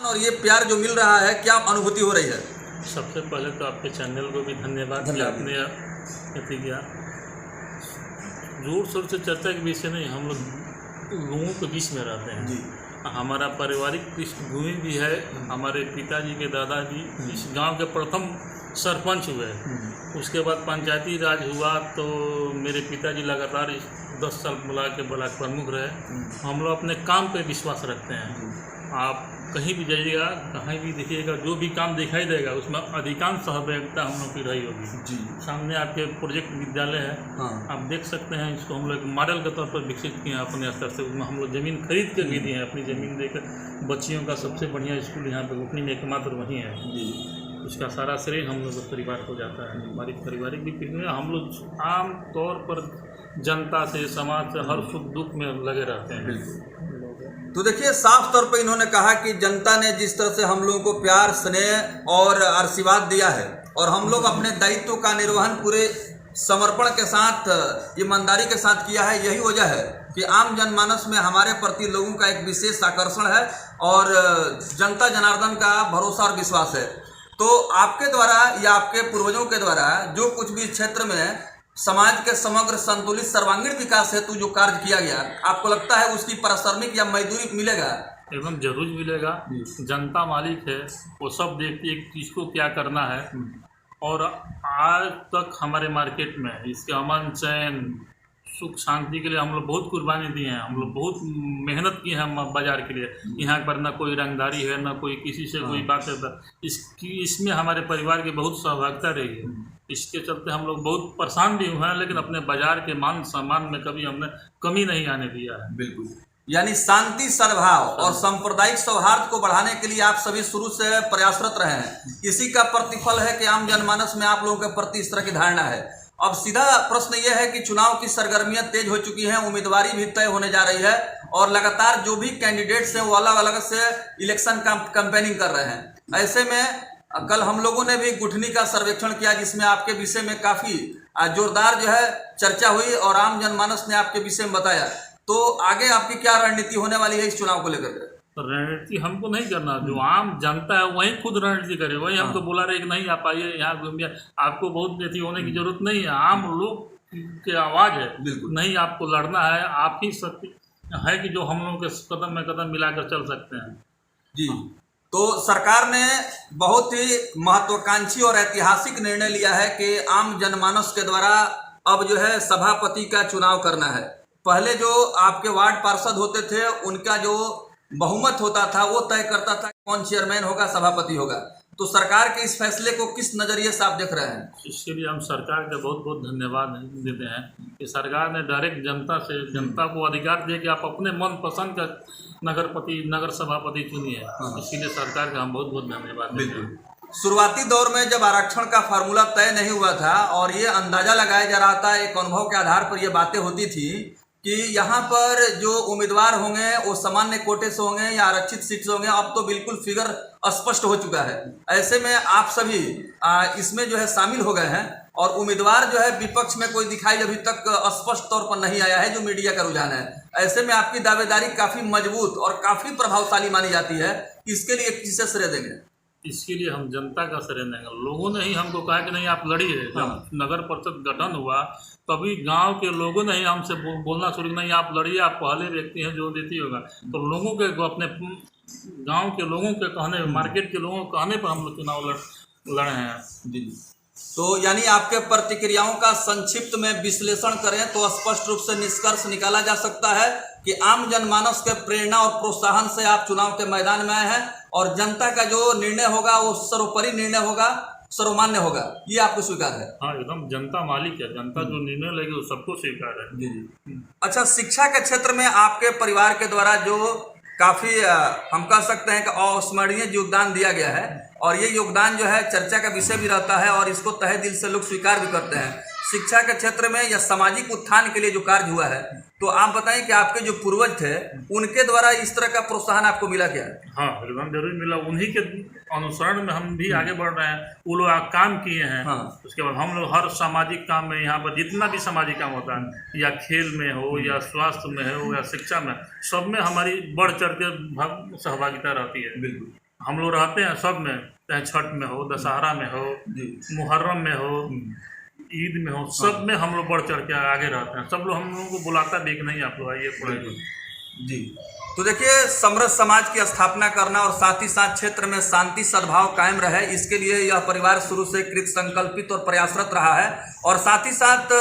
और ये प्यार जो मिल रहा है, क्या अनुभूति हो रही है? सबसे पहले तो आपके चैनल को भी धन्यवाद कि आपने अति किया। जोर शोर से चर्चा के विषय नहीं, हम लोगों के बीच में रहते हैं जी। हमारा पारिवारिक पृष्ठभूमि भी है। हमारे पिताजी के दादाजी इस गांव के प्रथम सरपंच हुए। उसके बाद पंचायती राज हुआ तो मेरे पिताजी लगातार 10 साल ब्लॉक के ब्लॉक प्रमुख रहे। हम लोग अपने काम पे विश्वास रखते हैं। आप कहीं भी जाइएगा, कहीं भी देखिएगा, जो भी काम दिखाई देगा उसमें अधिकांश सहभागिता हम लोग की रही होगी। जी। सामने आपके प्रोजेक्ट विद्यालय है। हाँ। आप देख सकते हैं, इसको हम लोग मॉडल के तौर पर विकसित किए हैं अपने स्तर से। उसमें हम लोग ज़मीन खरीद कर भी दिए हैं, अपनी ज़मीन देकर बच्चियों का सबसे बढ़िया स्कूल यहाँ पे उठनी में एकमात्र वहीं है। जी। उसका सारा श्रेय हम लोग के परिवार को जाता है। हमारी पारिवारिक भी पिकनिक, हम लोग आम तौर पर जनता से, समाज से हर सुख दुख में लगे रहते हैं। तो देखिए, साफ तौर पे इन्होंने कहा कि जनता ने जिस तरह से हम लोगों को प्यार, स्नेह और आशीर्वाद दिया है और हम लोग अपने दायित्व का निर्वहन पूरे समर्पण के साथ, ईमानदारी के साथ किया है, यही वजह है कि आम जनमानस में हमारे प्रति लोगों का एक विशेष आकर्षण है और जनता जनार्दन का भरोसा और विश्वास है। तो आपके द्वारा या आपके पूर्वजों के द्वारा जो कुछ भी क्षेत्र में समाज के समग्र संतुलित सर्वांगीण विकास हेतु जो कार्य किया गया, आपको लगता है उसकी पारिश्रमिक या मजदूरी मिलेगा? एकदम जरूर मिलेगा। जनता मालिक है, वो सब देखती है किसको क्या करना है। और आज तक हमारे मार्केट में इसके अमन, चैन, सुख, शांति के लिए हम लोग बहुत कुर्बानी दी है। हम लोग बहुत मेहनत की है बाजार के लिए। यहाँ पर ना कोई रंगदारी है, ना कोई किसी से कोई बात है। इसमें हमारे परिवार की बहुत सहभागिता रही है। इसके चलते हम लोग बहुत परेशान भी हुए हैं, लेकिन अपने बाजार के मान सम्मान में कभी हमने कमी नहीं आने दिया है। बिल्कुल। यानी शांति, सद्भाव और सांप्रदायिक सौहार्द को बढ़ाने के लिए आप सभी शुरू से प्रयासरत रहे हैं। इसी का प्रतिफल है कि आम जनमानस में आप लोगों के प्रति इस तरह की धारणा है। अब सीधा प्रश्न यह है कि चुनाव की सरगर्मियां तेज हो चुकी हैं, उम्मीदवारी भी तय होने जा रही है और लगातार जो भी कैंडिडेट्स हैं वो अलग अलग से इलेक्शन कैंपेनिंग कर रहे हैं। ऐसे में कल हम लोगों ने भी गुठनी का सर्वेक्षण किया जिसमें आपके विषय में काफी जोरदार जो है चर्चा हुई और आम जनमानस ने आपके विषय में बताया। तो आगे आपकी क्या रणनीति होने वाली है इस चुनाव को लेकर? रणनीति हमको नहीं करना, जो आम जनता है वही खुद रणनीति करे। वही हमको बोला रहे कि नहीं आप आइए यहाँ घूमिए, आपको बहुत नीति होने की जरूरत नहीं है। आम लोग की आवाज़ है, नहीं आपको लड़ना है। आप ही सत्य है कि जो हम लोगों के कदम में कदम मिलाकर चल सकते हैं। जी। तो सरकार ने बहुत ही महत्वाकांक्षी और ऐतिहासिक निर्णय लिया है कि आम जनमानस के द्वारा अब जो है सभापति का चुनाव करना है। पहले जो आपके वार्ड पार्षद होते थे उनका जो बहुमत होता था वो तय करता था कौन चेयरमैन होगा, सभापति होगा। तो सरकार के इस फैसले को किस नजरिए से आप देख रहे हैं? इसके लिए हम सरकार का बहुत बहुत धन्यवाद देते हैं कि सरकार ने डायरेक्ट जनता को अधिकार दिया कि आप अपने मन पसंद का नगर सभापति चुनिए। इसीलिए सरकार का हम बहुत बहुत धन्यवाद देते हैं। शुरुआती दौर में जब आरक्षण का फार्मूला तय नहीं हुआ था और ये अंदाजा लगाया जा रहा था, एक अनुभव के आधार पर ये बातें होती थी कि यहाँ पर जो उम्मीदवार होंगे वो सामान्य कोटे से होंगे या आरक्षित सीट से होंगे। अब तो बिल्कुल फिगर स्पष्ट हो चुका है। ऐसे में आप सभी इसमें जो है शामिल हो गए हैं और उम्मीदवार जो है विपक्ष में कोई दिखाई अभी तक स्पष्ट तौर पर नहीं आया है जो मीडिया का रुझान है। ऐसे में आपकी दावेदारी काफी मजबूत और काफी प्रभावशाली मानी जाती है। इसके लिए किसे श्रेय देंगे? इसके लिए हम जनता का श्रेय देंगे। लोगों ने ही हमको कहा कि नहीं आप लड़िए। जब नगर परिषद गठन हुआ तभी गांव के लोगों ने ही हमसे बोलना शुरू, नहीं आप लड़िए, आप पहले व्यक्ति हैं जो देती होगा। तो लोगों के अपने गांव के लोगों के कहने, मार्केट के लोगों के कहने पर हम लोग चुनाव लड़े हैं। जी। तो यानी आपके प्रतिक्रियाओं का संक्षिप्त में विश्लेषण करें तो स्पष्ट रूप से निष्कर्ष निकाला जा सकता है कि आम जनमानस के प्रेरणा और प्रोत्साहन से आप चुनाव के मैदान में आए हैं और जनता का जो निर्णय होगा वो सर्वोपरि निर्णय होगा, सर्वमान्य होगा। ये आपको स्वीकार है? हाँ, एकदम जनता मालिक है। जनता जो निर्णय लेगी वो सबको स्वीकार है। जी। अच्छा, शिक्षा के क्षेत्र में आपके परिवार के द्वारा जो काफी हम कह सकते हैं कि अविस्मरणीय योगदान दिया गया है और ये योगदान जो है चर्चा का विषय भी रहता है और इसको तहे दिल से लोग स्वीकार भी करते हैं। शिक्षा के क्षेत्र में या सामाजिक उत्थान के लिए जो कार्य हुआ है, तो आप बताएं कि आपके जो पूर्वज थे उनके द्वारा इस तरह का प्रोत्साहन आपको मिला क्या? हाँ, एकदम जरूर मिला। उन्हीं के अनुसरण में हम भी आगे बढ़ रहे हैं। वो लोग काम किए हैं। हाँ। उसके बाद हम लोग हर सामाजिक काम में, यहाँ पर जितना भी सामाजिक काम होता है, या खेल में हो या स्वास्थ्य में हो या शिक्षा में, सब में हमारी बढ़ चढ़ के सहभागिता रहती है। बिल्कुल। हम लोग रहते हैं सब में, चाहे छठ में हो, दशहरा में हो, मुहर्रम में हो, ईद में हो, सब में हम लोग बढ़ चढ़ के आगे रहते हैं। सब लोग हम लोगों को बुलाता भी कि नहीं आप लोग आइए पढ़ाइए। जी। तो देखिए, समृद्ध समाज की स्थापना करना और साथ ही साथ क्षेत्र में शांति सद्भाव कायम रहे, इसके लिए यह परिवार शुरू से कृत संकल्पित और प्रयासरत रहा है। और साथ ही साथ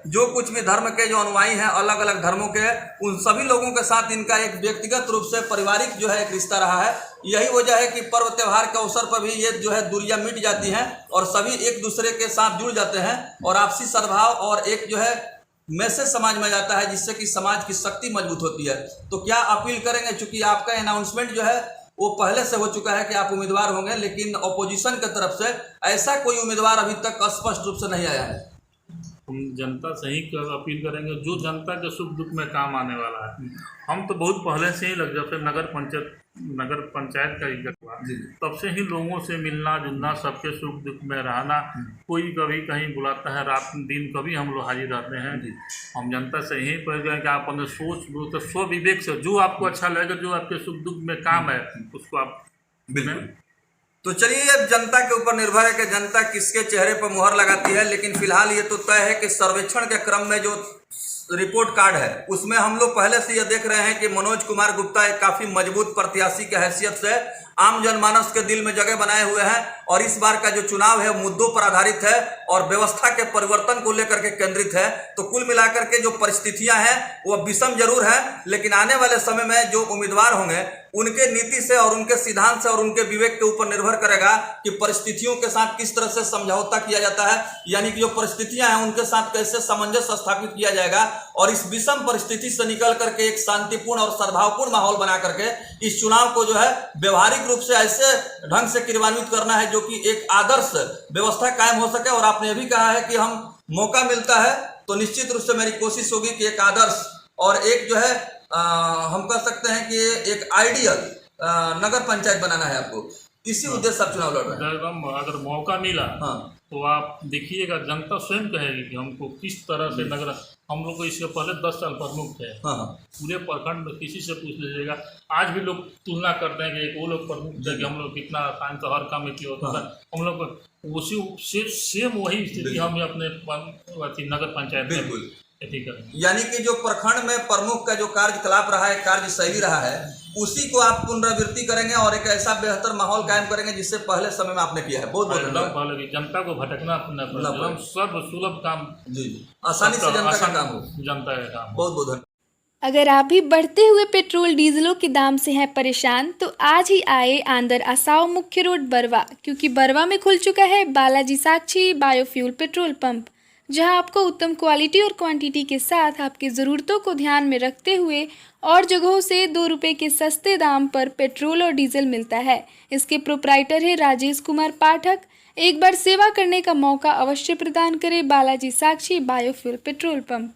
जो कुछ भी धर्म के जो अनुयायी हैं, अलग अलग धर्मों के, उन सभी लोगों के साथ इनका एक व्यक्तिगत रूप से पारिवारिक जो है एक रिश्ता रहा है। यही वजह है कि पर्व त्योहार के अवसर पर भी ये जो है दूरियां मिट जाती हैं और सभी एक दूसरे के साथ जुड़ जाते हैं और आपसी सद्भाव और एक जो है मैसेज समाज में जाता है, जिससे कि समाज की शक्ति मजबूत होती है। तो क्या अपील करेंगे, चूंकि आपका अनाउंसमेंट जो है वो पहले से हो चुका है कि आप उम्मीदवार होंगे, लेकिन अपोजिशन की तरफ से ऐसा कोई उम्मीदवार अभी तक स्पष्ट रूप से नहीं आया है। हम जनता से ही अपील करेंगे जो जनता के सुख दुख में काम आने वाला है। हम तो बहुत पहले से ही जब से नगर पंचायत का इज्जत हुआ तब से ही लोगों से मिलना जुलना, सबके सुख दुख में रहना। कोई कभी कहीं बुलाता है, रात दिन कभी हम लोग हाजिर रहते हैं। हम जनता से यही कह गए कि आप अपने सोच तो स्व विवेक से जो आपको अच्छा लगेगा, जो आपके सुख दुख में काम है, उसको आप बिल्कुल। तो चलिए, अब जनता के ऊपर निर्भर है कि जनता किसके चेहरे पर मुहर लगाती है, लेकिन फिलहाल ये तो तय है कि सर्वेक्षण के क्रम में जो रिपोर्ट कार्ड है उसमें हम लोग पहले से यह देख रहे हैं कि मनोज कुमार गुप्ता एक काफी मजबूत प्रत्याशी की हैसियत से आम जनमानस के दिल में जगह बनाए हुए हैं। और इस बार का जो चुनाव है मुद्दों पर आधारित है और व्यवस्था के परिवर्तन को लेकर के केंद्रित है। तो कुल मिलाकर के जो परिस्थितियां हैं वो विषम जरूर है, लेकिन आने वाले समय में जो उम्मीदवार होंगे उनके नीति से और उनके सिद्धांत से और उनके विवेक के ऊपर निर्भर करेगा कि परिस्थितियों के साथ किस तरह से समझौता किया जाता है, यानी कि जो परिस्थितियां हैं उनके साथ कैसे सामंजस्य स्थापित किया जाएगा और इस विषम परिस्थिति से निकल करके एक शांतिपूर्ण और सद्भावपूर्ण माहौल बना करके इस चुनाव को जो है व्यवहारिक रूप से ऐसे ढंग से क्रियान्वित करना है जो कि एक आदर्श व्यवस्था कायम हो सके। और आपने भी कहा है कि हम मौका मिलता है तो निश्चित रूप से मेरी कोशिश होगी कि एक आदर्श और एक जो है हम कह सकते हैं कि एक आइडियल नगर पंचायत बनाना है आपको, इसी उद्देश्य आप चुनाव लड़ रहे हैं। अगर मौका मिला हाँ तो आप देखिएगा, जनता स्वयं कहेगी कि हमको किस तरह से नगर, हम लोग को इसके पहले 10 साल प्रमुख थे। हाँ पूरे प्रखंड में किसी से पूछ लीजिएगा, आज भी लोग तुलना करते हैं कि वो लोग प्रमुख थे कि हम लोग कितना आसान से हर काम में किया होता था। हम लोग उसी सेम वही स्थिति हम अपने नगर पंचायत में यानी कि जो प्रखंड में प्रमुख का जो कार्यकलाप रहा है, कार्यशैली रहा है, उसी को आप पुनरावृत्ति करेंगे और एक ऐसा बेहतर माहौल कायम करेंगे जिससे पहले समय में आपने किया है। बहुत बहुत धन्यवाद। जनता को भटकना सब सुलभ काम, जी आसानी से जनता का काम हो, जनता का काम। बहुत बहुत धन्यवाद। अगर आप भी बढ़ते हुए पेट्रोल डीजलों के दाम से हैं परेशान तो आज ही आए आंदर आसाव मुख्य रोड बरवा, क्योंकि बरवा में खुल चुका है बालाजी साक्षी बायोफ्यूल पेट्रोल पंप, जहां आपको उत्तम क्वालिटी और क्वांटिटी के साथ आपकी ज़रूरतों को ध्यान में रखते हुए और जगहों से 2 रुपये के सस्ते दाम पर पेट्रोल और डीजल मिलता है। इसके प्रोप्राइटर है राजेश कुमार पाठक। एक बार सेवा करने का मौका अवश्य प्रदान करें बालाजी साक्षी बायोफ्यूल पेट्रोल पंप।